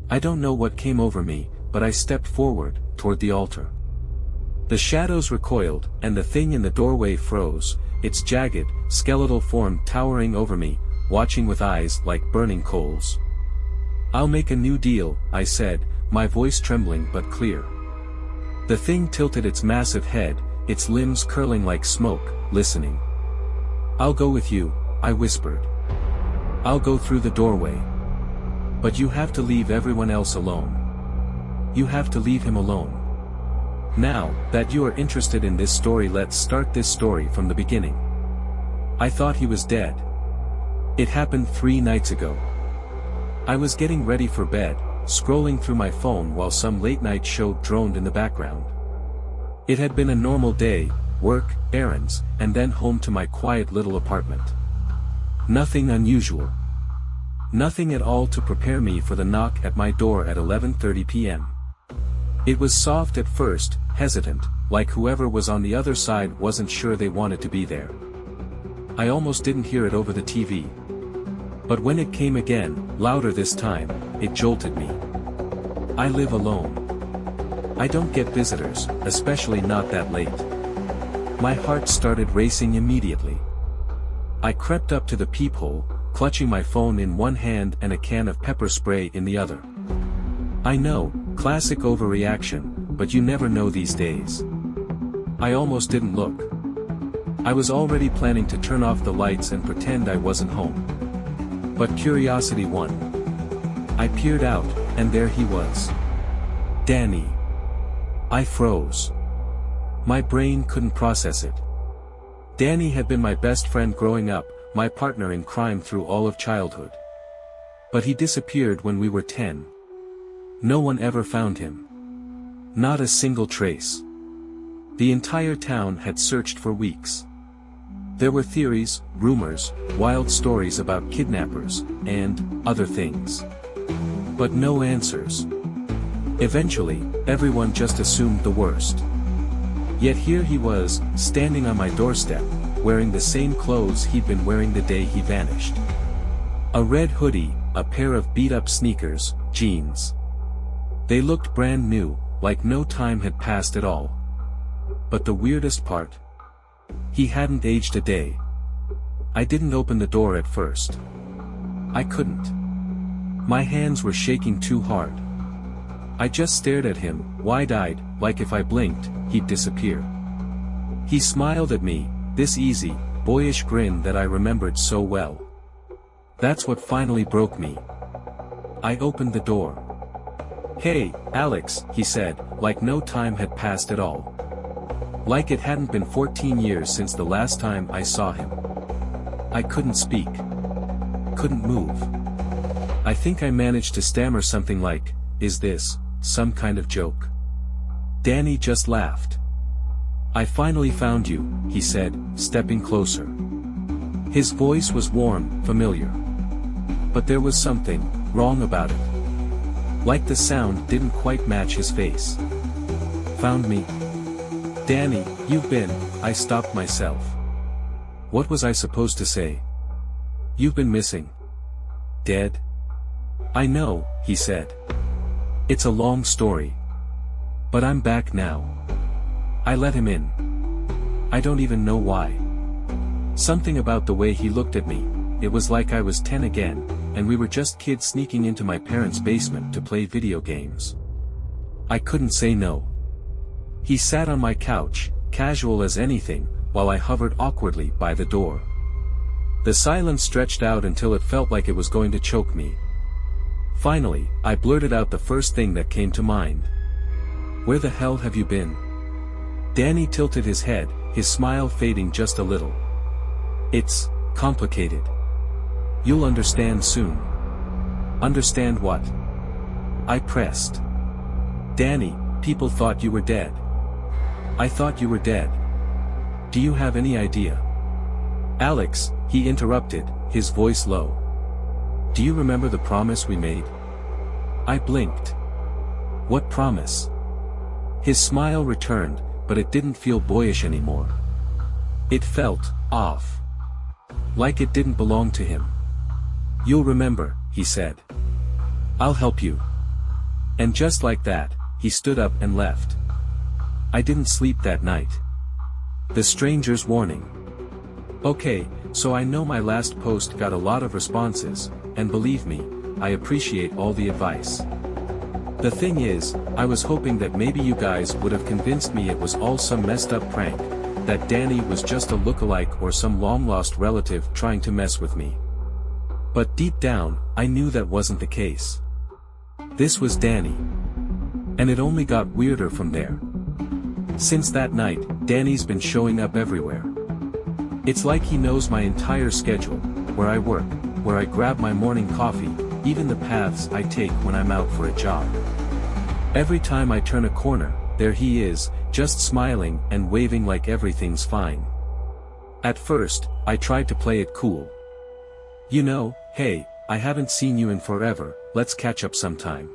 I don't know what came over me, but I stepped forward, toward the altar. The shadows recoiled, and the thing in the doorway froze, its jagged, skeletal form towering over me, watching with eyes like burning coals. "I'll make a new deal," I said, my voice trembling but clear. The thing tilted its massive head, its limbs curling like smoke, listening. "I'll go with you," I whispered. "I'll go through the doorway. But you have to leave everyone else alone. You have to leave him alone. Now, that you are interested in this story, let's start this story from the beginning. I thought he was dead. It happened 3 nights ago. I was getting ready for bed, scrolling through my phone while some late-night show droned in the background. It had been a normal day, work, errands, and then home to my quiet little apartment. Nothing unusual. Nothing at all to prepare me for the knock at my door at 11:30 p.m. It was soft at first, hesitant, like whoever was on the other side wasn't sure they wanted to be there. I almost didn't hear it over the TV. But when it came again, louder this time, it jolted me. I live alone. I don't get visitors, especially not that late. My heart started racing immediately. I crept up to the peephole, clutching my phone in one hand and a can of pepper spray in the other. I know, classic overreaction, but you never know these days. I almost didn't look. I was already planning to turn off the lights and pretend I wasn't home. But curiosity won. I peered out, and there he was. Danny. I froze. My brain couldn't process it. Danny had been my best friend growing up, my partner in crime through all of childhood. But he disappeared when we were 10. No one ever found him. Not a single trace. The entire town had searched for weeks. There were theories, rumors, wild stories about kidnappers, and other things. But no answers. Eventually, everyone just assumed the worst. Yet here he was, standing on my doorstep, wearing the same clothes he'd been wearing the day he vanished. A red hoodie, a pair of beat-up sneakers, jeans. They looked brand new, like no time had passed at all. But the weirdest part? He hadn't aged a day. I didn't open the door at first. I couldn't. My hands were shaking too hard. I just stared at him, wide-eyed, like if I blinked, he'd disappear. He smiled at me, this easy, boyish grin that I remembered so well. That's what finally broke me. I opened the door. "Hey, Alex," he said, like no time had passed at all. Like it hadn't been 14 years since the last time I saw him. I couldn't speak. Couldn't move. I think I managed to stammer something like, "Is this some kind of joke?" Danny just laughed. "I finally found you," he said, stepping closer. His voice was warm, familiar. But there was something wrong about it. Like the sound didn't quite match his face. "Found me?" "Danny, you've been..." I stopped myself. What was I supposed to say? "You've been missing. Dead?" "I know," he said. "It's a long story. But I'm back now." I let him in. I don't even know why. Something about the way he looked at me, it was like I was 10 again, and we were just kids sneaking into my parents' basement to play video games. I couldn't say no. He sat on my couch, casual as anything, while I hovered awkwardly by the door. The silence stretched out until it felt like it was going to choke me. Finally, I blurted out the first thing that came to mind. "Where the hell have you been?" Danny tilted his head, his smile fading just a little. "It's complicated. You'll understand soon." "Understand what?" I pressed. "Danny, people thought you were dead." "I thought you were dead. Do you have any idea?" "Alex," he interrupted, his voice low. "Do you remember the promise we made?" I blinked. "What promise?" His smile returned, but it didn't feel boyish anymore. It felt off. Like it didn't belong to him. "You'll remember," he said. "I'll help you." And just like that, he stood up and left. I didn't sleep that night. The stranger's warning. Okay, so I know my last post got a lot of responses, and believe me, I appreciate all the advice. The thing is, I was hoping that maybe you guys would have convinced me it was all some messed up prank, that Danny was just a look-alike or some long-lost relative trying to mess with me. But deep down, I knew that wasn't the case. This was Danny. And it only got weirder from there. Since that night, Danny's been showing up everywhere. It's like he knows my entire schedule, where I work, where I grab my morning coffee, even the paths I take when I'm out for a jog. Every time I turn a corner, there he is, just smiling and waving like everything's fine. At first, I tried to play it cool. You know, hey, I haven't seen you in forever, let's catch up sometime.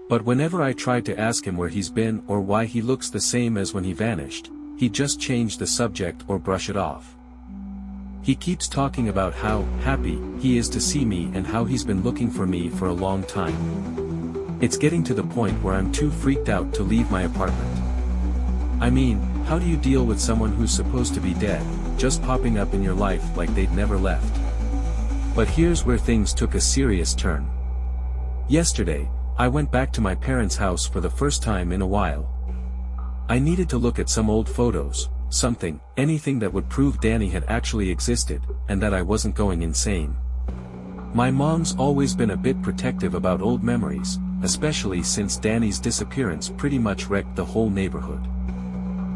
But whenever I tried to ask him where he's been or why he looks the same as when he vanished, he'd just change the subject or brush it off. He keeps talking about how happy he is to see me and how he's been looking for me for a long time. It's getting to the point where I'm too freaked out to leave my apartment. I mean, how do you deal with someone who's supposed to be dead, just popping up in your life like they'd never left? But here's where things took a serious turn. Yesterday, I went back to my parents' house for the first time in a while. I needed to look at some old photos, anything that would prove Danny had actually existed, and that I wasn't going insane. My mom's always been a bit protective about old memories, especially since Danny's disappearance pretty much wrecked the whole neighborhood.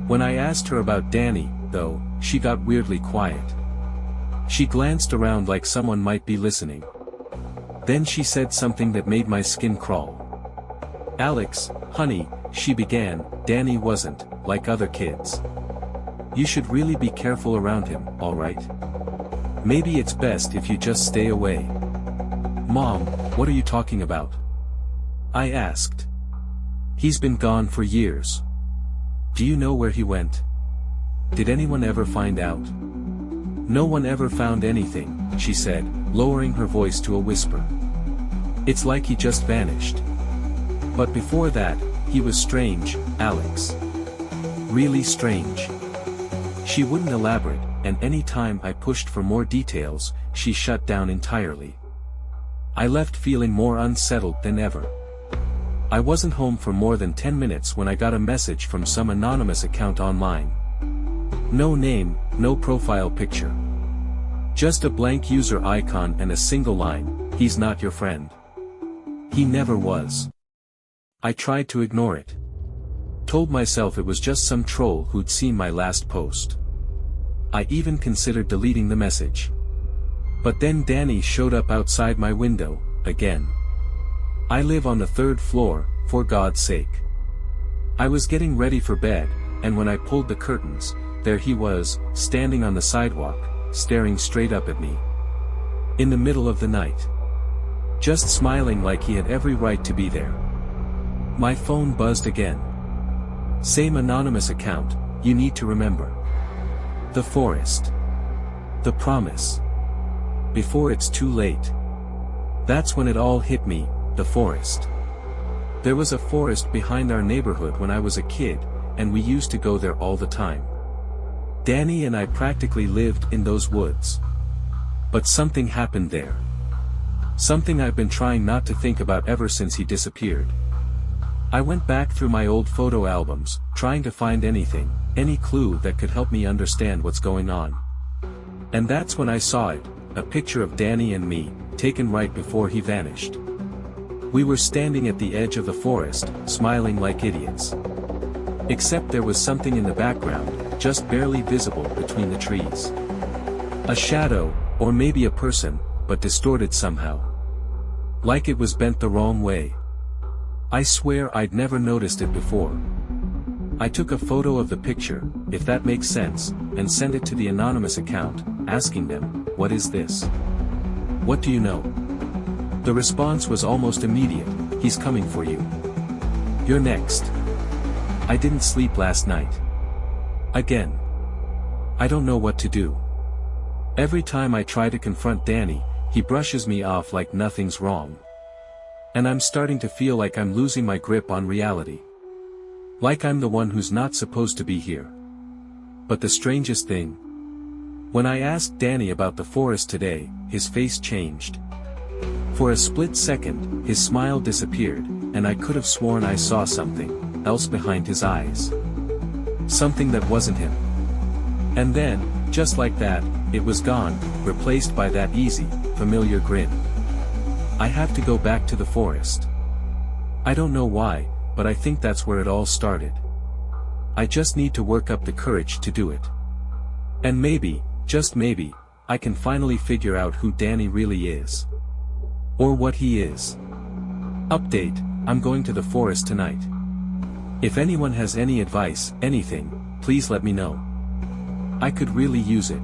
When I asked her about Danny, though, she got weirdly quiet. She glanced around like someone might be listening. Then she said something that made my skin crawl. "Alex, honey," she began, "Danny wasn't, like other kids. You should really be careful around him, alright? Maybe it's best if you just stay away." "Mom, what are you talking about?" I asked. "He's been gone for years. Do you know where he went? Did anyone ever find out?" "No one ever found anything," she said, lowering her voice to a whisper. "It's like he just vanished. But before that, he was strange, Alex. Really strange." She wouldn't elaborate, and any time I pushed for more details, she shut down entirely. I left feeling more unsettled than ever. I wasn't home for more than 10 minutes when I got a message from some anonymous account online. No name, no profile picture. Just a blank user icon and a single line, "He's not your friend. He never was." I tried to ignore it. Told myself it was just some troll who'd seen my last post. I even considered deleting the message. But then Danny showed up outside my window, again. I live on the 3rd floor, for God's sake. I was getting ready for bed, and when I pulled the curtains, there he was, standing on the sidewalk, staring straight up at me. In the middle of the night. Just smiling like he had every right to be there. My phone buzzed again. Same anonymous account, "You need to remember. The forest. The promise. Before it's too late." That's when it all hit me, the forest. There was a forest behind our neighborhood when I was a kid, and we used to go there all the time. Danny and I practically lived in those woods. But something happened there. Something I've been trying not to think about ever since he disappeared. I went back through my old photo albums, trying to find anything, any clue that could help me understand what's going on. And that's when I saw it, a picture of Danny and me, taken right before he vanished. We were standing at the edge of the forest, smiling like idiots. Except there was something in the background, just barely visible between the trees. A shadow, or maybe a person, but distorted somehow. Like it was bent the wrong way. I swear I'd never noticed it before. I took a photo of the picture, if that makes sense, and sent it to the anonymous account, asking them, "What is this? What do you know?" The response was almost immediate, "He's coming for you. You're next." I didn't sleep last night. Again. I don't know what to do. Every time I try to confront Danny, he brushes me off like nothing's wrong. And I'm starting to feel like I'm losing my grip on reality. Like I'm the one who's not supposed to be here. But the strangest thing. When I asked Danny about the forest today, his face changed. For a split second, his smile disappeared, and I could have sworn I saw something else behind his eyes. Something that wasn't him. And then, just like that, it was gone, replaced by that easy, familiar grin. I have to go back to the forest. I don't know why, but I think that's where it all started. I just need to work up the courage to do it. And maybe, just maybe, I can finally figure out who Danny really is. Or what he is. Update, I'm going to the forest tonight. If anyone has any advice, anything, please let me know. I could really use it.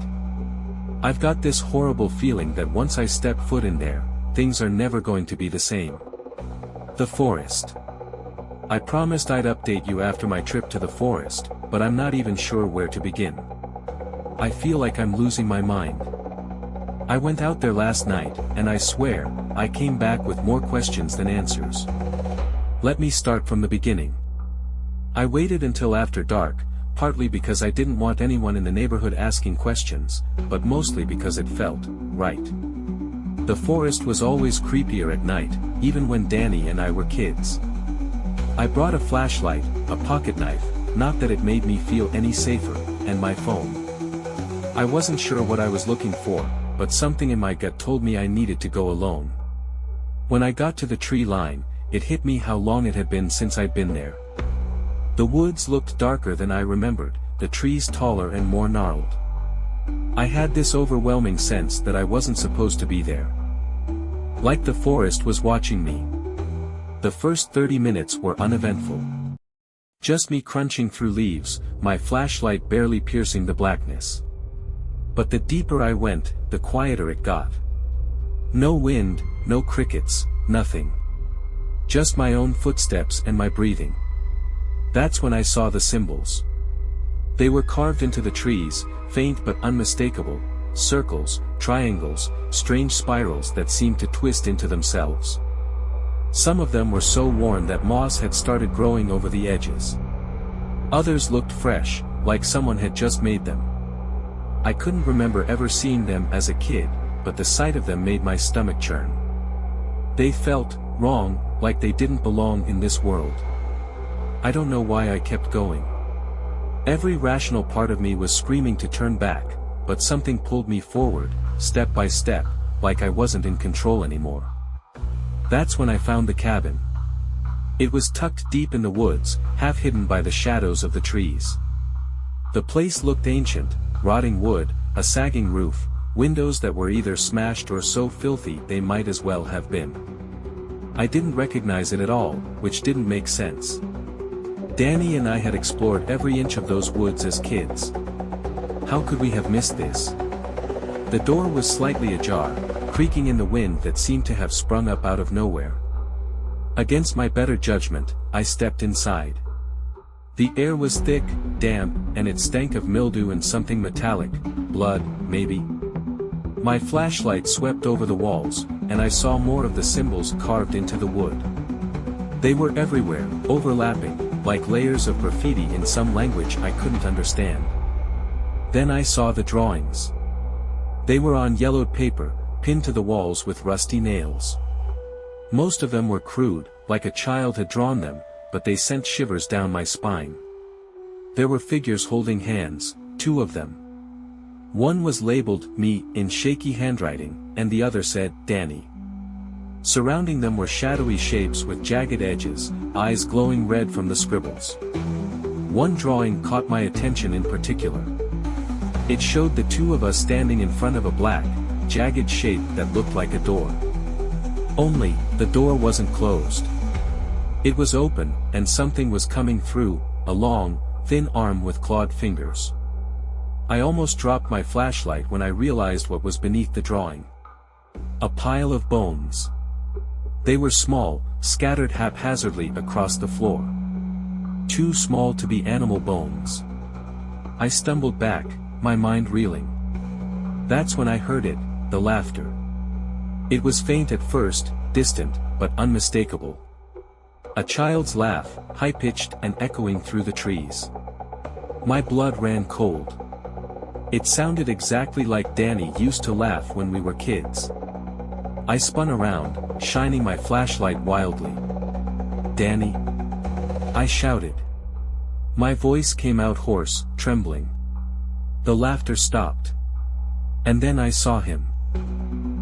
I've got this horrible feeling that once I step foot in there, things are never going to be the same. The forest. I promised I'd update you after my trip to the forest, but I'm not even sure where to begin. I feel like I'm losing my mind. I went out there last night, and I swear, I came back with more questions than answers. Let me start from the beginning. I waited until after dark, partly because I didn't want anyone in the neighborhood asking questions, but mostly because it felt right. The forest was always creepier at night, even when Danny and I were kids. I brought a flashlight, a pocket knife, not that it made me feel any safer, and my phone. I wasn't sure what I was looking for, but something in my gut told me I needed to go alone. When I got to the tree line, it hit me how long it had been since I'd been there. The woods looked darker than I remembered, the trees taller and more gnarled. I had this overwhelming sense that I wasn't supposed to be there. Like the forest was watching me. The first 30 minutes were uneventful. Just me crunching through leaves, my flashlight barely piercing the blackness. But the deeper I went, the quieter it got. No wind, no crickets, nothing. Just my own footsteps and my breathing. That's when I saw the symbols. They were carved into the trees, faint but unmistakable, circles, triangles, strange spirals that seemed to twist into themselves. Some of them were so worn that moss had started growing over the edges. Others looked fresh, like someone had just made them. I couldn't remember ever seeing them as a kid, but the sight of them made my stomach churn. They felt wrong, like they didn't belong in this world. I don't know why I kept going. Every rational part of me was screaming to turn back, but something pulled me forward, step by step, like I wasn't in control anymore. That's when I found the cabin. It was tucked deep in the woods, half hidden by the shadows of the trees. The place looked ancient, rotting wood, a sagging roof, windows that were either smashed or so filthy they might as well have been. I didn't recognize it at all, which didn't make sense. Danny and I had explored every inch of those woods as kids. How could we have missed this? The door was slightly ajar, creaking in the wind that seemed to have sprung up out of nowhere. Against my better judgment, I stepped inside. The air was thick, damp, and it stank of mildew and something metallic, blood, maybe. My flashlight swept over the walls, and I saw more of the symbols carved into the wood. They were everywhere, overlapping, like layers of graffiti in some language I couldn't understand. Then I saw the drawings. They were on yellowed paper, pinned to the walls with rusty nails. Most of them were crude, like a child had drawn them, but they sent shivers down my spine. There were figures holding hands, 2 of them. One was labeled, "Me," in shaky handwriting, and the other said, "Danny." Surrounding them were shadowy shapes with jagged edges, eyes glowing red from the scribbles. One drawing caught my attention in particular. It showed the 2 of us standing in front of a black, jagged shape that looked like a door. Only, the door wasn't closed. It was open, and something was coming through, a long, thin arm with clawed fingers. I almost dropped my flashlight when I realized what was beneath the drawing. A pile of bones. They were small, scattered haphazardly across the floor. Too small to be animal bones. I stumbled back, my mind reeling. That's when I heard it, the laughter. It was faint at first, distant, but unmistakable. A child's laugh, high-pitched and echoing through the trees. My blood ran cold. It sounded exactly like Danny used to laugh when we were kids. I spun around, shining my flashlight wildly. "Danny?" I shouted. My voice came out hoarse, trembling. The laughter stopped. And then I saw him.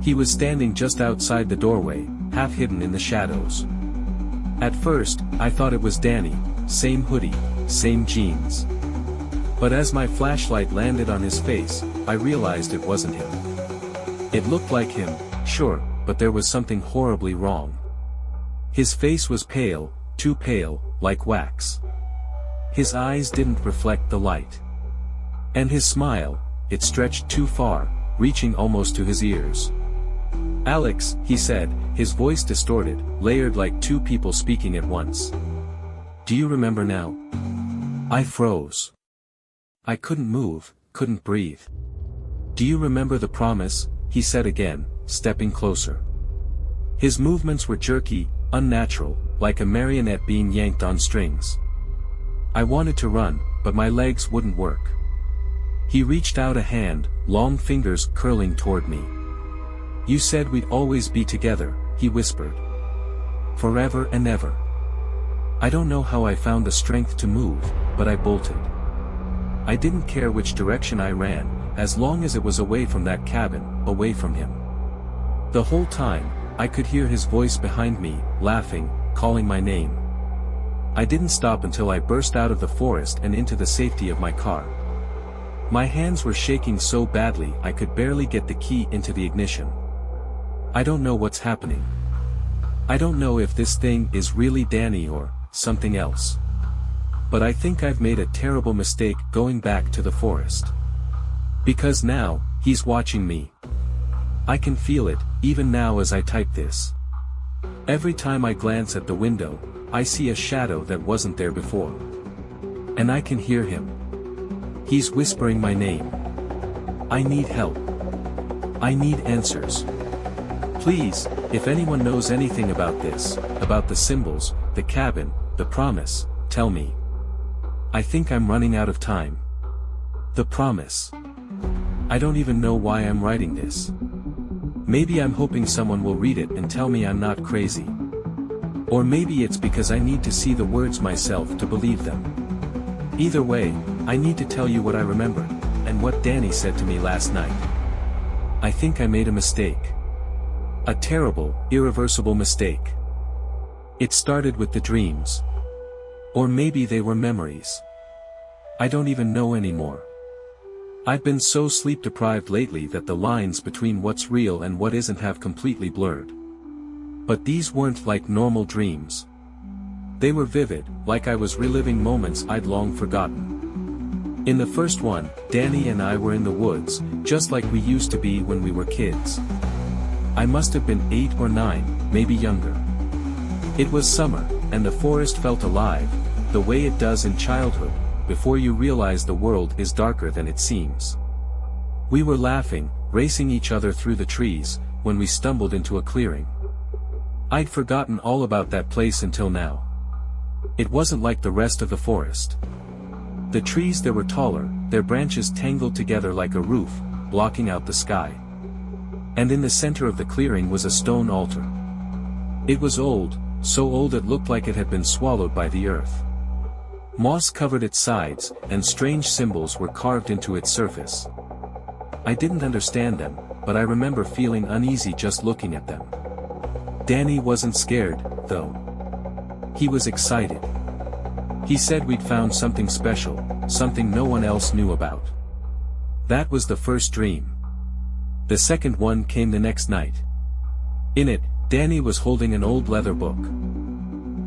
He was standing just outside the doorway, half hidden in the shadows. At first, I thought it was Danny, same hoodie, same jeans. But as my flashlight landed on his face, I realized it wasn't him. It looked like him, sure, but there was something horribly wrong. His face was pale, too pale, like wax. His eyes didn't reflect the light. And his smile, it stretched too far, reaching almost to his ears. "Alex," he said, his voice distorted, layered like two people speaking at once. "Do you remember now?" I froze. I couldn't move, couldn't breathe. "Do you remember the promise?" he said again, stepping closer. His movements were jerky, unnatural, like a marionette being yanked on strings. I wanted to run, but my legs wouldn't work. He reached out a hand, long fingers curling toward me. "You said we'd always be together," he whispered. "Forever and ever." I don't know how I found the strength to move, but I bolted. I didn't care which direction I ran, as long as it was away from that cabin, away from him. The whole time, I could hear his voice behind me, laughing, calling my name. I didn't stop until I burst out of the forest and into the safety of my car. My hands were shaking so badly I could barely get the key into the ignition. I don't know what's happening. I don't know if this thing is really Danny or something else. But I think I've made a terrible mistake going back to the forest. Because now, he's watching me. I can feel it, even now as I type this. Every time I glance at the window, I see a shadow that wasn't there before. And I can hear him. He's whispering my name. I need help. I need answers. Please, if anyone knows anything about this, about the symbols, the cabin, the promise, tell me. I think I'm running out of time. The promise. I don't even know why I'm writing this. Maybe I'm hoping someone will read it and tell me I'm not crazy. Or maybe it's because I need to see the words myself to believe them. Either way, I need to tell you what I remembered, and what Danny said to me last night. I think I made a mistake. A terrible, irreversible mistake. It started with the dreams. Or maybe they were memories. I don't even know anymore. I've been so sleep-deprived lately that the lines between what's real and what isn't have completely blurred. But these weren't like normal dreams. They were vivid, like I was reliving moments I'd long forgotten. In the first one, Danny and I were in the woods, just like we used to be when we were kids. I must have been 8 or 9, maybe younger. It was summer, and the forest felt alive, the way it does in childhood, before you realize the world is darker than it seems. We were laughing, racing each other through the trees, when we stumbled into a clearing. I'd forgotten all about that place until now. It wasn't like the rest of the forest. The trees there were taller, their branches tangled together like a roof, blocking out the sky. And in the center of the clearing was a stone altar. It was old, so old it looked like it had been swallowed by the earth. Moss covered its sides, and strange symbols were carved into its surface. I didn't understand them, but I remember feeling uneasy just looking at them. Danny wasn't scared, though. He was excited. He said we'd found something special, something no one else knew about. That was the first dream. The second one came the next night. In it, Danny was holding an old leather book.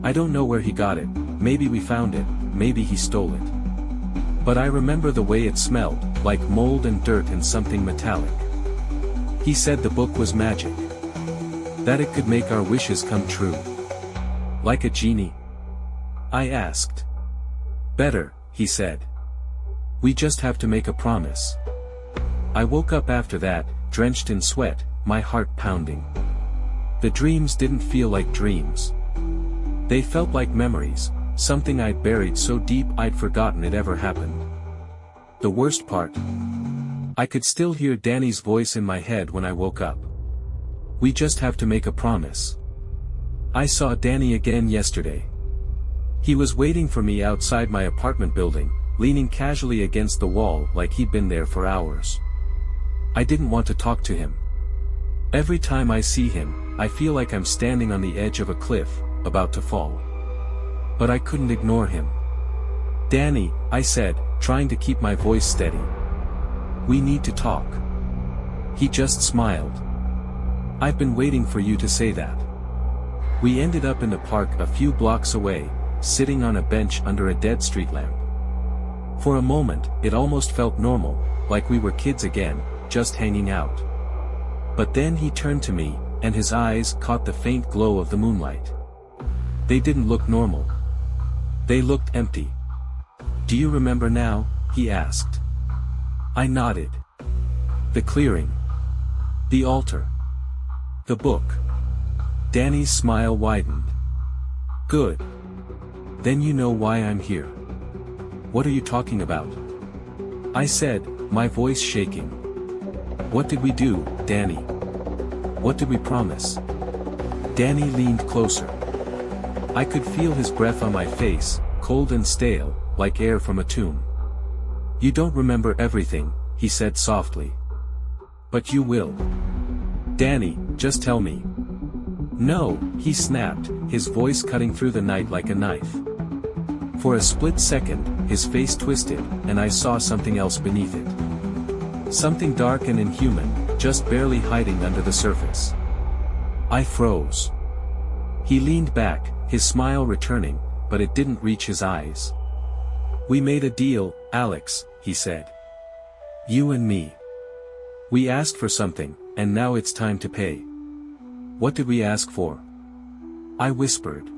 I don't know where he got it, maybe we found it, maybe he stole it. But I remember the way it smelled, like mold and dirt and something metallic. He said the book was magic. That it could make our wishes come true. Like a genie? I asked. Better, he said. We just have to make a promise. I woke up after that, drenched in sweat, my heart pounding. The dreams didn't feel like dreams. They felt like memories, something I'd buried so deep I'd forgotten it ever happened. The worst part? I could still hear Danny's voice in my head when I woke up. We just have to make a promise. I saw Danny again yesterday. He was waiting for me outside my apartment building, leaning casually against the wall like he'd been there for hours. I didn't want to talk to him. Every time I see him, I feel like I'm standing on the edge of a cliff, about to fall. But I couldn't ignore him. "Danny," I said, trying to keep my voice steady. "We need to talk." He just smiled. "I've been waiting for you to say that." We ended up in the park a few blocks away, sitting on a bench under a dead street lamp. For a moment, it almost felt normal, like we were kids again, just hanging out. But then he turned to me, and his eyes caught the faint glow of the moonlight. They didn't look normal. They looked empty. "Do you remember now?" he asked. I nodded. "The clearing. The altar. The book." Danny's smile widened. "Good. Then you know why I'm here." "What are you talking about?" I said, my voice shaking. "What did we do, Danny? What did we promise?" Danny leaned closer. I could feel his breath on my face, cold and stale, like air from a tomb. "You don't remember everything," he said softly. "But you will. Danny, just tell me." "No," he snapped, his voice cutting through the night like a knife. For a split second, his face twisted, and I saw something else beneath it. Something dark and inhuman, just barely hiding under the surface. I froze. He leaned back, his smile returning, but it didn't reach his eyes. "We made a deal, Alex," he said. "You and me. We asked for something, and now it's time to pay." "What did we ask for?" I whispered.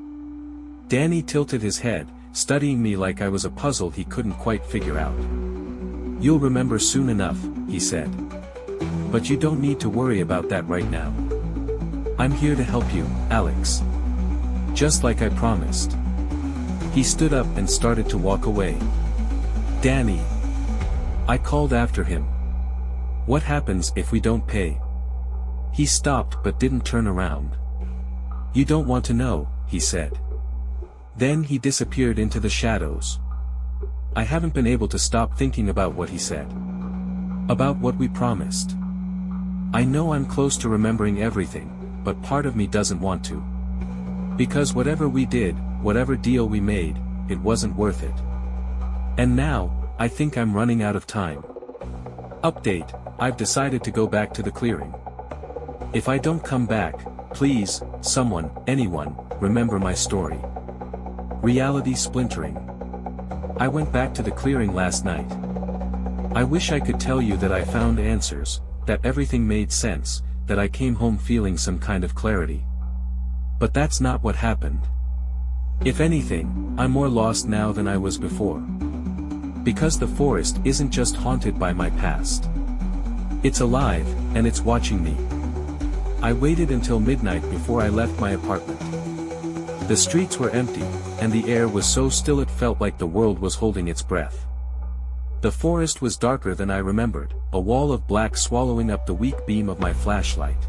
Danny tilted his head, studying me like I was a puzzle he couldn't quite figure out. "You'll remember soon enough," he said. "But you don't need to worry about that right now. I'm here to help you, Alex. Just like I promised." He stood up and started to walk away. "Danny." I called after him. "What happens if we don't pay?" He stopped but didn't turn around. "You don't want to know," he said. Then he disappeared into the shadows. I haven't been able to stop thinking about what he said. About what we promised. I know I'm close to remembering everything, but part of me doesn't want to. Because whatever we did, whatever deal we made, it wasn't worth it. And now, I think I'm running out of time. Update, I've decided to go back to the clearing. If I don't come back, please, someone, anyone, remember my story. Reality splintering. I went back to the clearing last night. I wish I could tell you that I found answers, that everything made sense, that I came home feeling some kind of clarity. But that's not what happened. If anything, I'm more lost now than I was before. Because the forest isn't just haunted by my past. It's alive, and it's watching me. I waited until midnight before I left my apartment. The streets were empty, and the air was so still it felt like the world was holding its breath. The forest was darker than I remembered, a wall of black swallowing up the weak beam of my flashlight.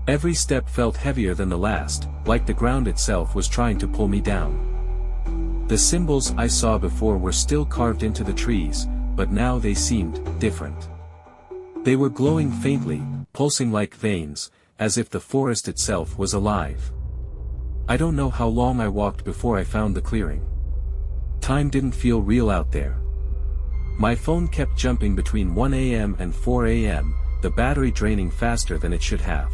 Every step felt heavier than the last, like the ground itself was trying to pull me down. The symbols I saw before were still carved into the trees, but now they seemed different. They were glowing faintly, pulsing like veins, as if the forest itself was alive. I don't know how long I walked before I found the clearing. Time didn't feel real out there. My phone kept jumping between 1 a.m. and 4 a.m., the battery draining faster than it should have.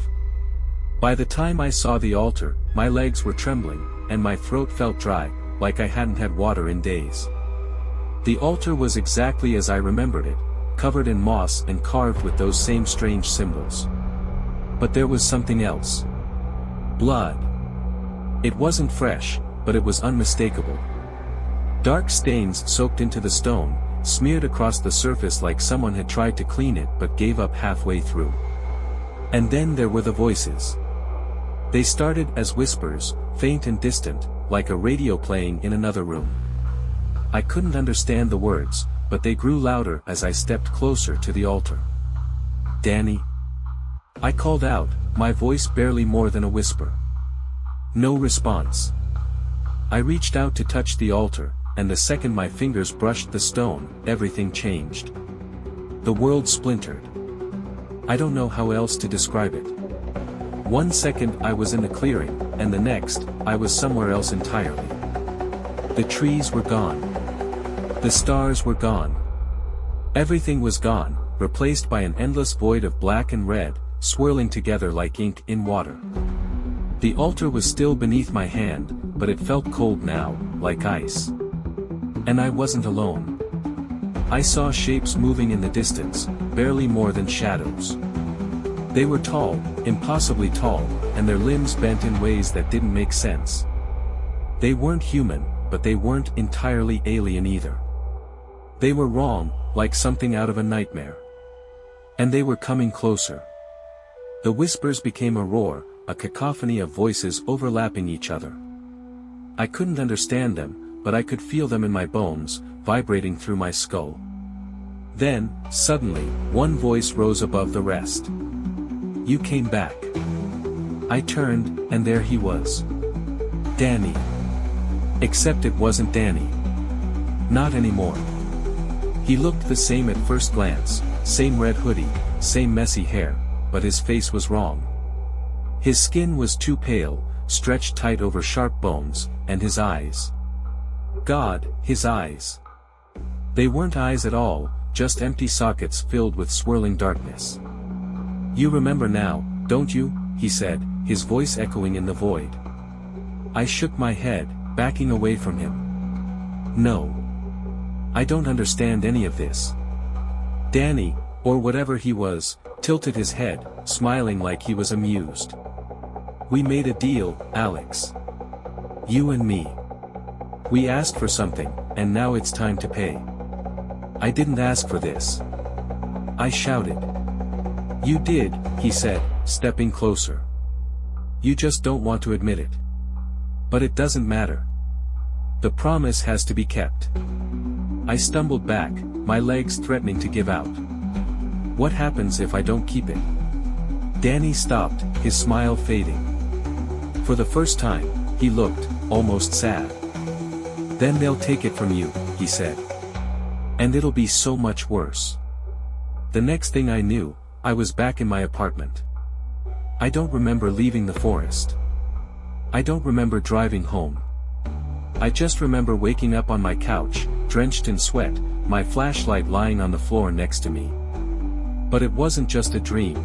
By the time I saw the altar, my legs were trembling, and my throat felt dry, like I hadn't had water in days. The altar was exactly as I remembered it, covered in moss and carved with those same strange symbols. But there was something else. Blood. It wasn't fresh, but it was unmistakable. Dark stains soaked into the stone, smeared across the surface like someone had tried to clean it but gave up halfway through. And then there were the voices. They started as whispers, faint and distant, like a radio playing in another room. I couldn't understand the words, but they grew louder as I stepped closer to the altar. "Danny?" I called out, my voice barely more than a whisper. No response. I reached out to touch the altar, and the second my fingers brushed the stone, everything changed. The world splintered. I don't know how else to describe it. One second I was in the clearing, and the next, I was somewhere else entirely. The trees were gone. The stars were gone. Everything was gone, replaced by an endless void of black and red, swirling together like ink in water. The altar was still beneath my hand, but it felt cold now, like ice. And I wasn't alone. I saw shapes moving in the distance, barely more than shadows. They were tall, impossibly tall, and their limbs bent in ways that didn't make sense. They weren't human, but they weren't entirely alien either. They were wrong, like something out of a nightmare. And they were coming closer. The whispers became a roar, a cacophony of voices overlapping each other. I couldn't understand them, but I could feel them in my bones, vibrating through my skull. Then, suddenly, one voice rose above the rest. "You came back." I turned, and there he was. Danny. Except it wasn't Danny. Not anymore. He looked the same at first glance, same red hoodie, same messy hair, but his face was wrong. His skin was too pale, stretched tight over sharp bones, and his eyes. God, his eyes. They weren't eyes at all, just empty sockets filled with swirling darkness. "You remember now, don't you?" he said, his voice echoing in the void. I shook my head, backing away from him. "No. I don't understand any of this." Danny, or whatever he was, tilted his head, smiling like he was amused. "We made a deal, Alex. You and me. We asked for something, and now it's time to pay." "I didn't ask for this." I shouted. "You did," he said, stepping closer. "You just don't want to admit it. But it doesn't matter. The promise has to be kept." I stumbled back, my legs threatening to give out. "What happens if I don't keep it?" Danny stopped, his smile fading. For the first time, he looked, almost sad. "Then they'll take it from you," he said. "And it'll be so much worse." The next thing I knew, I was back in my apartment. I don't remember leaving the forest. I don't remember driving home. I just remember waking up on my couch, drenched in sweat, my flashlight lying on the floor next to me. But it wasn't just a dream.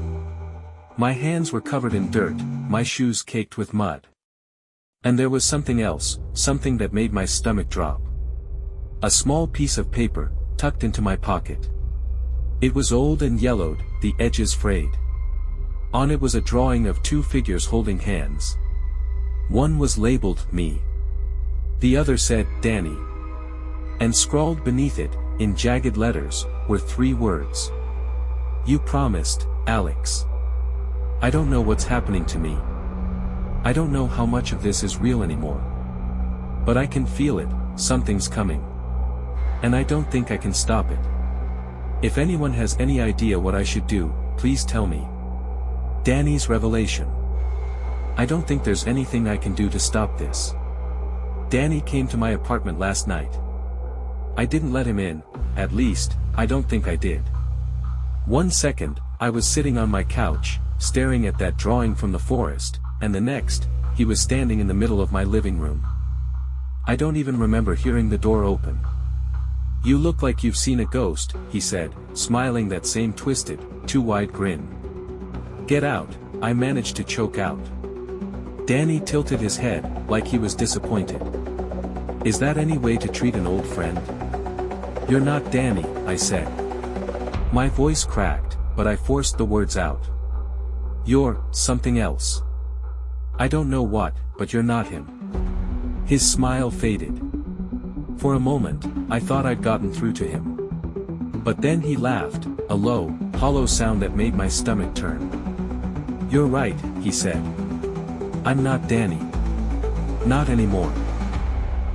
My hands were covered in dirt, my shoes caked with mud. And there was something else, something that made my stomach drop. A small piece of paper, tucked into my pocket. It was old and yellowed, the edges frayed. On it was a drawing of two figures holding hands. One was labeled "Me." The other said "Danny." And scrawled beneath it, in jagged letters, were three words. "You promised, Alex." I don't know what's happening to me. I don't know how much of this is real anymore. But I can feel it, something's coming. And I don't think I can stop it. If anyone has any idea what I should do, please tell me. Danny's revelation. I don't think there's anything I can do to stop this. Danny came to my apartment last night. I didn't let him in, at least, I don't think I did. One second, I was sitting on my couch, staring at that drawing from the forest, and the next, he was standing in the middle of my living room. I don't even remember hearing the door open. "You look like you've seen a ghost," he said, smiling that same twisted, too wide grin. "Get out," I managed to choke out. Danny tilted his head, like he was disappointed. "Is that any way to treat an old friend?" "You're not Danny," I said. My voice cracked, but I forced the words out. "You're something else. I don't know what, but you're not him." His smile faded. For a moment, I thought I'd gotten through to him. But then he laughed, a low, hollow sound that made my stomach turn. "You're right," he said. I'm not Danny. Not anymore.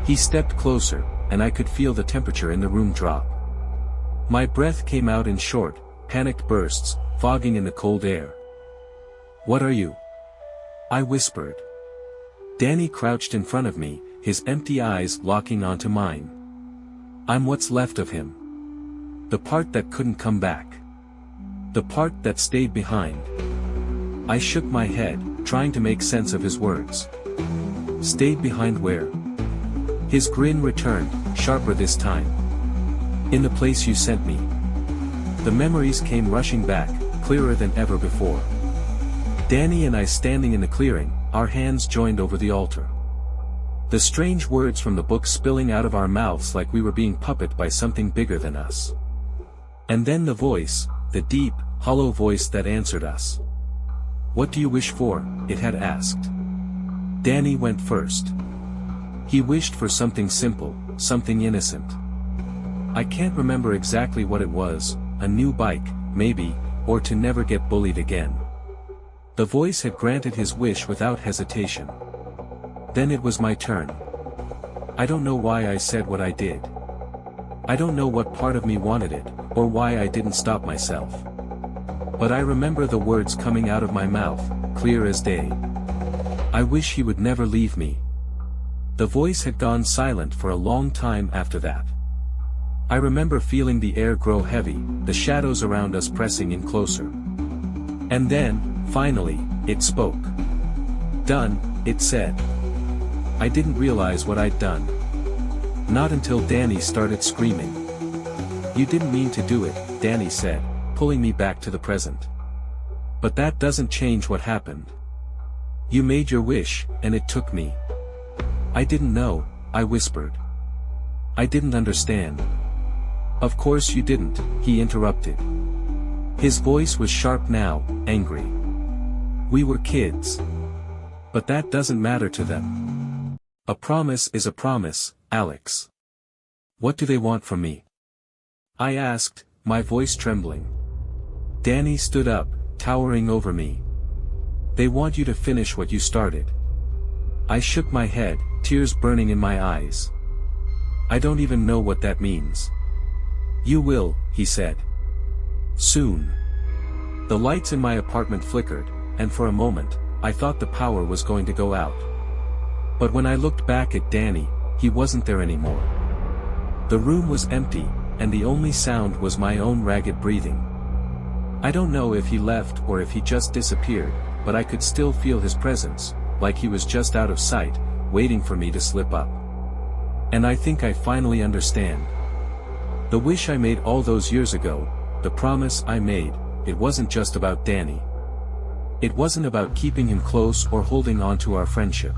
He stepped closer, and I could feel the temperature in the room drop. My breath came out in short, panicked bursts, fogging in the cold air. What are you? I whispered. Danny crouched in front of me, his empty eyes locking onto mine. I'm what's left of him. The part that couldn't come back. The part that stayed behind. I shook my head, trying to make sense of his words. Stayed behind where? His grin returned, sharper this time. In the place you sent me. The memories came rushing back, clearer than ever before. Danny and I standing in the clearing, our hands joined over the altar. The strange words from the book spilling out of our mouths like we were being puppeted by something bigger than us. And then the voice, the deep, hollow voice that answered us. What do you wish for? It had asked. Danny went first. He wished for something simple, something innocent. I can't remember exactly what it was, a new bike, maybe, or to never get bullied again. The voice had granted his wish without hesitation. Then it was my turn. I don't know why I said what I did. I don't know what part of me wanted it, or why I didn't stop myself. But I remember the words coming out of my mouth, clear as day. I wish he would never leave me. The voice had gone silent for a long time after that. I remember feeling the air grow heavy, the shadows around us pressing in closer. And then, finally, it spoke. Done, it said. I didn't realize what I'd done. Not until Danny started screaming. You didn't mean to do it, Danny said, pulling me back to the present. But that doesn't change what happened. You made your wish, and it took me. I didn't know, I whispered. I didn't understand. Of course you didn't, he interrupted. His voice was sharp now, angry. We were kids. But that doesn't matter to them. A promise is a promise, Alex. What do they want from me? I asked, my voice trembling. Danny stood up, towering over me. They want you to finish what you started. I shook my head, tears burning in my eyes. I don't even know what that means. You will, he said. Soon. The lights in my apartment flickered, and for a moment, I thought the power was going to go out. But when I looked back at Danny, he wasn't there anymore. The room was empty, and the only sound was my own ragged breathing. I don't know if he left or if he just disappeared, but I could still feel his presence, like he was just out of sight, waiting for me to slip up. And I think I finally understand. The wish I made all those years ago, the promise I made, it wasn't just about Danny. It wasn't about keeping him close or holding on to our friendship.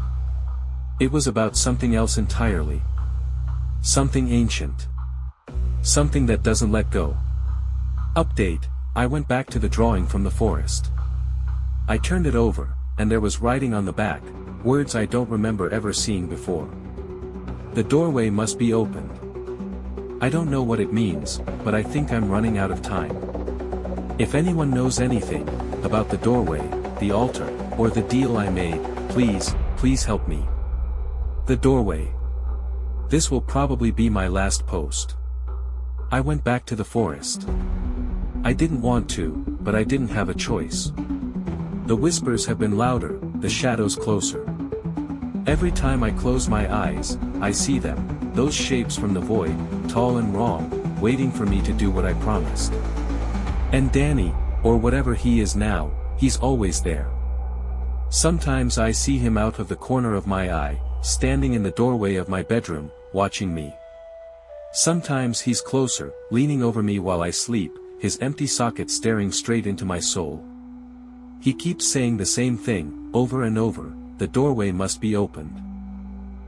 It was about something else entirely. Something ancient. Something that doesn't let go. Update, I went back to the drawing from the forest. I turned it over, and there was writing on the back, words I don't remember ever seeing before. The doorway must be opened. I don't know what it means, but I think I'm running out of time. If anyone knows anything about the doorway, the altar, or the deal I made, please help me. The doorway. This will probably be my last post. I went back to the forest. I didn't want to, but I didn't have a choice. The whispers have been louder, the shadows closer. Every time I close my eyes, I see them, those shapes from the void, tall and wrong, waiting for me to do what I promised. And Danny, or whatever he is now, he's always there. Sometimes I see him out of the corner of my eye, standing in the doorway of my bedroom, watching me. Sometimes he's closer, leaning over me while I sleep, his empty socket staring straight into my soul. He keeps saying the same thing, over and over, the doorway must be opened.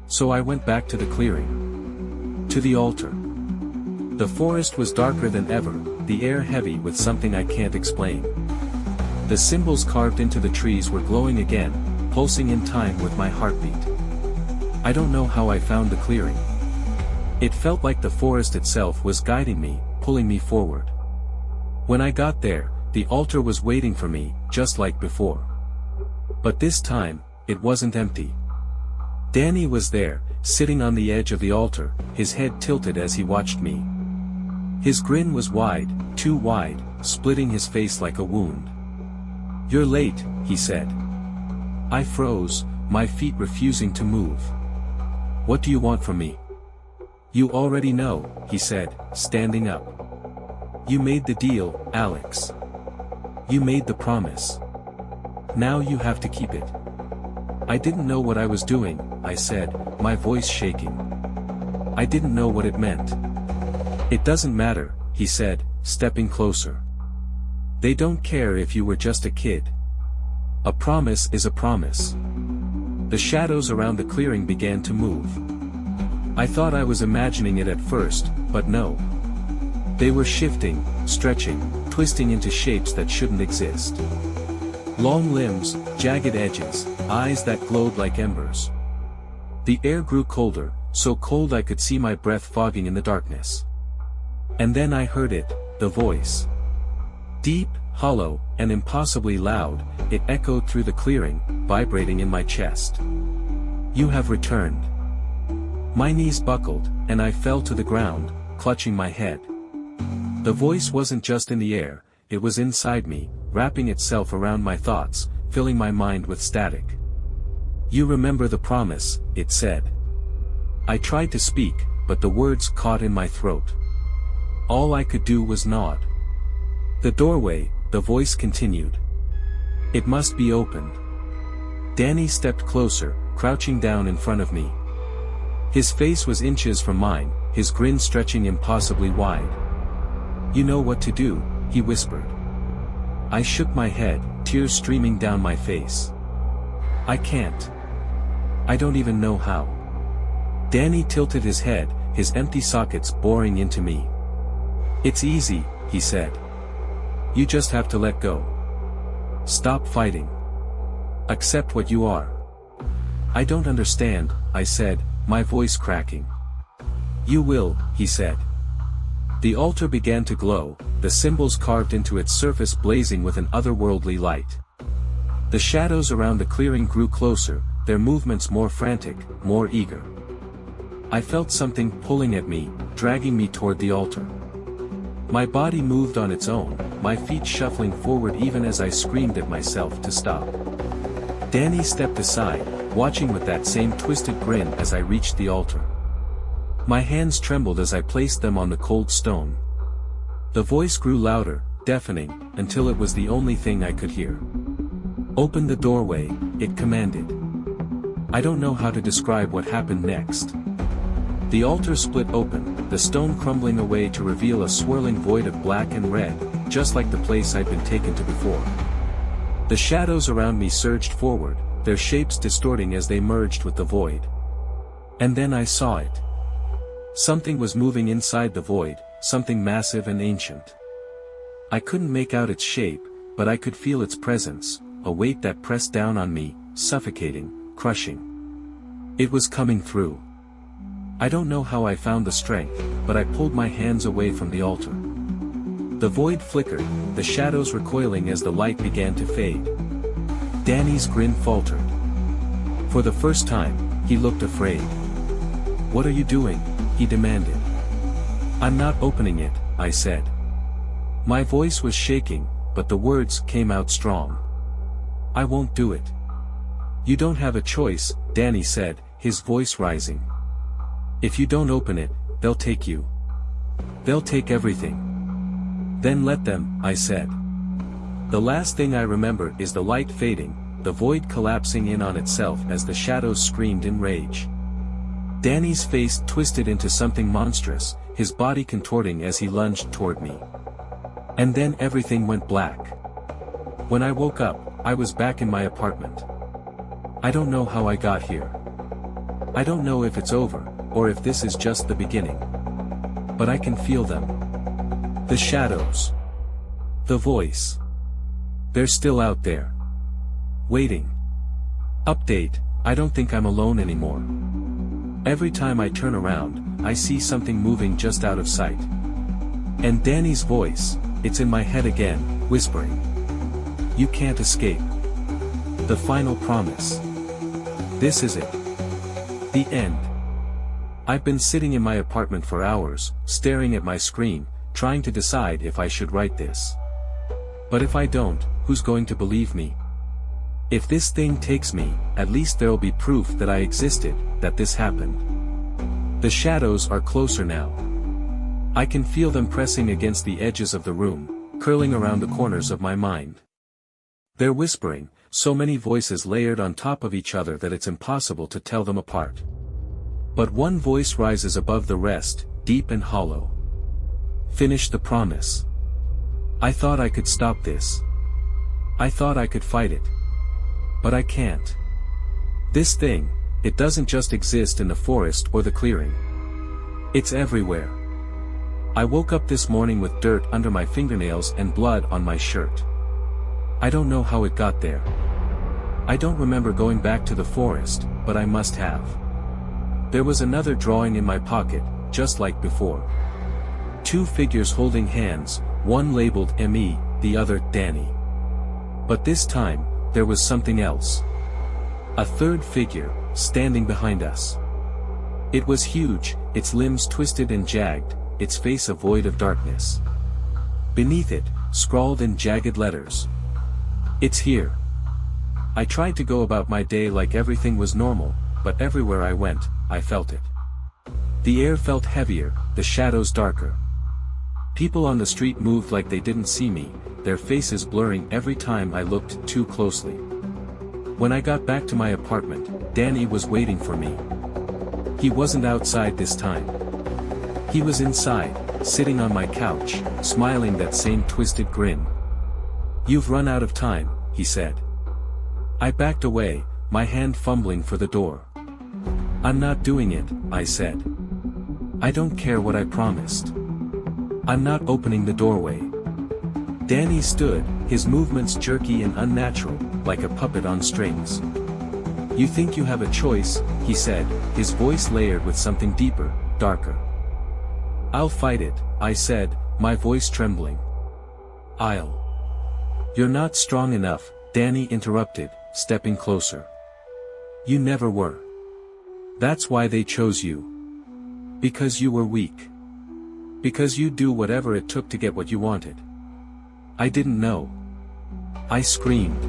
So I went back to the clearing. To the altar. The forest was darker than ever, the air heavy with something I can't explain. The symbols carved into the trees were glowing again, pulsing in time with my heartbeat. I don't know how I found the clearing. It felt like the forest itself was guiding me, pulling me forward. When I got there, the altar was waiting for me, just like before. But this time, it wasn't empty. Danny was there, sitting on the edge of the altar, his head tilted as he watched me. His grin was wide, too wide, splitting his face like a wound. "You're late," he said. I froze, my feet refusing to move. "What do you want from me?" "You already know," he said, standing up. "You made the deal, Alex. You made the promise. Now you have to keep it." "I didn't know what I was doing," I said, my voice shaking. "I didn't know what it meant." "It doesn't matter," he said, stepping closer. "They don't care if you were just a kid. A promise is a promise." The shadows around the clearing began to move. I thought I was imagining it at first, but no. They were shifting, stretching, twisting into shapes that shouldn't exist. Long limbs, jagged edges, eyes that glowed like embers. The air grew colder, so cold I could see my breath fogging in the darkness. And then I heard it, the voice. Deep, hollow, and impossibly loud, it echoed through the clearing, vibrating in my chest. "You have returned." My knees buckled, and I fell to the ground, clutching my head. The voice wasn't just in the air, it was inside me, wrapping itself around my thoughts, filling my mind with static. "You remember the promise," it said. I tried to speak, but the words caught in my throat. All I could do was nod. "The doorway," the voice continued. "It must be opened." Danny stepped closer, crouching down in front of me. His face was inches from mine, his grin stretching impossibly wide. "You know what to do," he whispered. I shook my head, tears streaming down my face. "I can't. I don't even know how." Danny tilted his head, his empty sockets boring into me. "It's easy," he said. "You just have to let go. Stop fighting. Accept what you are." "I don't understand," I said, my voice cracking. "You will," he said. The altar began to glow, the symbols carved into its surface blazing with an otherworldly light. The shadows around the clearing grew closer, their movements more frantic, more eager. I felt something pulling at me, dragging me toward the altar. My body moved on its own, my feet shuffling forward even as I screamed at myself to stop. Danny stepped aside, watching with that same twisted grin as I reached the altar. My hands trembled as I placed them on the cold stone. The voice grew louder, deafening, until it was the only thing I could hear. "Open the doorway," it commanded. I don't know how to describe what happened next. The altar split open, the stone crumbling away to reveal a swirling void of black and red, just like the place I'd been taken to before. The shadows around me surged forward, their shapes distorting as they merged with the void. And then I saw it. Something was moving inside the void, something massive and ancient. I couldn't make out its shape, but I could feel its presence, a weight that pressed down on me, suffocating, crushing. It was coming through. I don't know how I found the strength, but I pulled my hands away from the altar. The void flickered, the shadows recoiling as the light began to fade. Danny's grin faltered. For the first time, he looked afraid. "What are you doing?" he demanded. "I'm not opening it," I said. My voice was shaking, but the words came out strong. "I won't do it." "You don't have a choice," Danny said, his voice rising. "If you don't open it, they'll take you. They'll take everything." "Then let them," I said. The last thing I remember is the light fading, the void collapsing in on itself as the shadows screamed in rage. Danny's face twisted into something monstrous, his body contorting as he lunged toward me. And then everything went black. When I woke up, I was back in my apartment. I don't know how I got here. I don't know if it's over, or if this is just the beginning. But I can feel them. The shadows. The voice. They're still out there. Waiting. Update, I don't think I'm alone anymore. Every time I turn around, I see something moving just out of sight. And Danny's voice, it's in my head again, whispering. "You can't escape. The final promise." This is it. The end. I've been sitting in my apartment for hours, staring at my screen, trying to decide if I should write this. But if I don't, who's going to believe me? If this thing takes me, at least there'll be proof that I existed, that this happened. The shadows are closer now. I can feel them pressing against the edges of the room, curling around the corners of my mind. They're whispering, so many voices layered on top of each other that it's impossible to tell them apart. But one voice rises above the rest, deep and hollow. Finish the promise. I thought I could stop this. I thought I could fight it. But I can't. This thing, it doesn't just exist in the forest or the clearing. It's everywhere. I woke up this morning with dirt under my fingernails and blood on my shirt. I don't know how it got there. I don't remember going back to the forest, but I must have. There was another drawing in my pocket, just like before. Two figures holding hands, one labeled M.E., the other Danny. But this time, there was something else. A third figure, standing behind us. It was huge, its limbs twisted and jagged, its face a void of darkness. Beneath it, scrawled in jagged letters. It's here. I tried to go about my day like everything was normal, but everywhere I went, I felt it. The air felt heavier, the shadows darker. People on the street moved like they didn't see me, their faces blurring every time I looked too closely. When I got back to my apartment, Danny was waiting for me. He wasn't outside this time. He was inside, sitting on my couch, smiling that same twisted grin. "You've run out of time," he said. I backed away, my hand fumbling for the door. "I'm not doing it," I said. "I don't care what I promised. I'm not opening the doorway." Danny stood, his movements jerky and unnatural, like a puppet on strings. "You think you have a choice," he said, his voice layered with something deeper, darker. "I'll fight it," I said, my voice trembling. "You're not strong enough," Danny interrupted, stepping closer. "You never were. That's why they chose you. Because you were weak. Because you'd do whatever it took to get what you wanted." I didn't know. I screamed.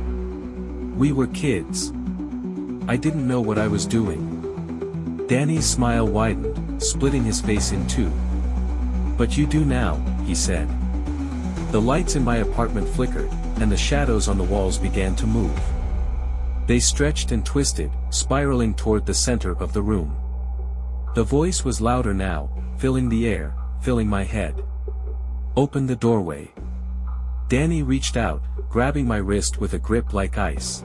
We were kids. I didn't know what I was doing. Danny's smile widened, splitting his face in two. "But you do now," he said. The lights in my apartment flickered, and the shadows on the walls began to move. They stretched and twisted, spiraling toward the center of the room. The voice was louder now, filling the air, filling my head. "Open the doorway." Danny reached out, grabbing my wrist with a grip like ice.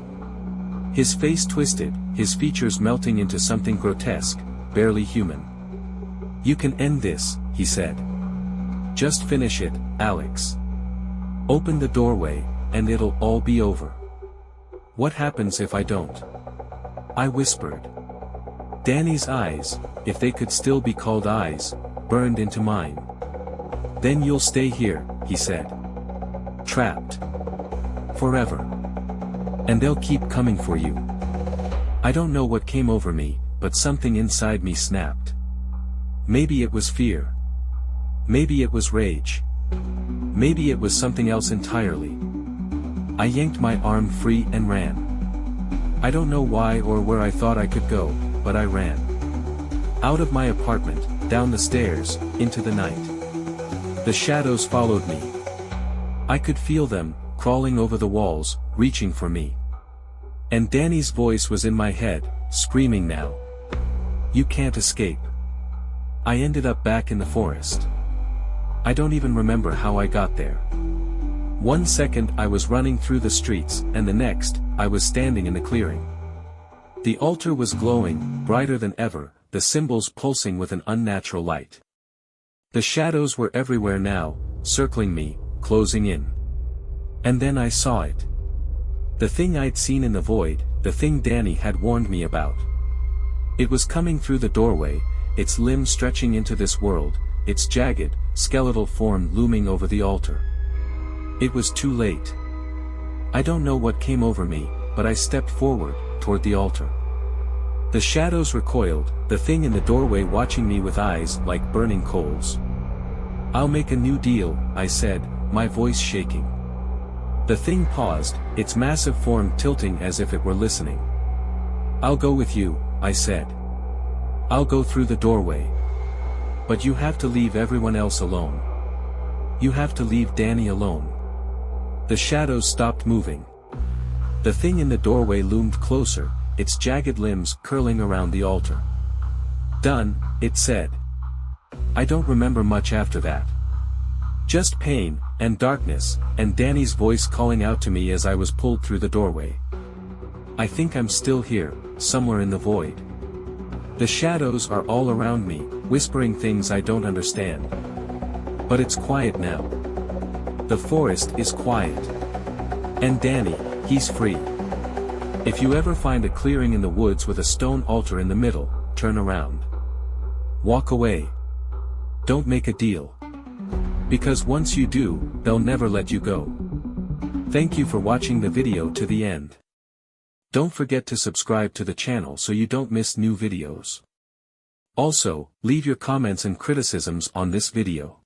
His face twisted, his features melting into something grotesque, barely human. "You can end this," he said. "Just finish it, Alex. Open the doorway, and it'll all be over." "What happens if I don't?" I whispered. Danny's eyes, if they could still be called eyes, burned into mine. "Then you'll stay here," he said. "Trapped. Forever. And they'll keep coming for you." I don't know what came over me, but something inside me snapped. Maybe it was fear. Maybe it was rage. Maybe it was something else entirely. I yanked my arm free and ran. I don't know why or where I thought I could go, but I ran. Out of my apartment, down the stairs, into the night. The shadows followed me. I could feel them, crawling over the walls, reaching for me. And Danny's voice was in my head, screaming now. "You can't escape." I ended up back in the forest. I don't even remember how I got there. One second I was running through the streets, and the next, I was standing in the clearing. The altar was glowing, brighter than ever, the symbols pulsing with an unnatural light. The shadows were everywhere now, circling me, closing in. And then I saw it. The thing I'd seen in the void, the thing Danny had warned me about. It was coming through the doorway, its limbs stretching into this world, its jagged, skeletal form looming over the altar. It was too late. I don't know what came over me, but I stepped forward, toward the altar. The shadows recoiled, the thing in the doorway watching me with eyes like burning coals. "I'll make a new deal," I said, my voice shaking. The thing paused, its massive form tilting as if it were listening. "I'll go with you," I said. "I'll go through the doorway. But you have to leave everyone else alone. You have to leave Danny alone." The shadows stopped moving. The thing in the doorway loomed closer, its jagged limbs curling around the altar. "Done," it said. I don't remember much after that. Just pain, and darkness, and Danny's voice calling out to me as I was pulled through the doorway. I think I'm still here, somewhere in the void. The shadows are all around me, whispering things I don't understand. But it's quiet now. The forest is quiet. And Danny, he's free. If you ever find a clearing in the woods with a stone altar in the middle, turn around. Walk away. Don't make a deal. Because once you do, they'll never let you go. Thank you for watching the video to the end. Don't forget to subscribe to the channel so you don't miss new videos. Also, leave your comments and criticisms on this video.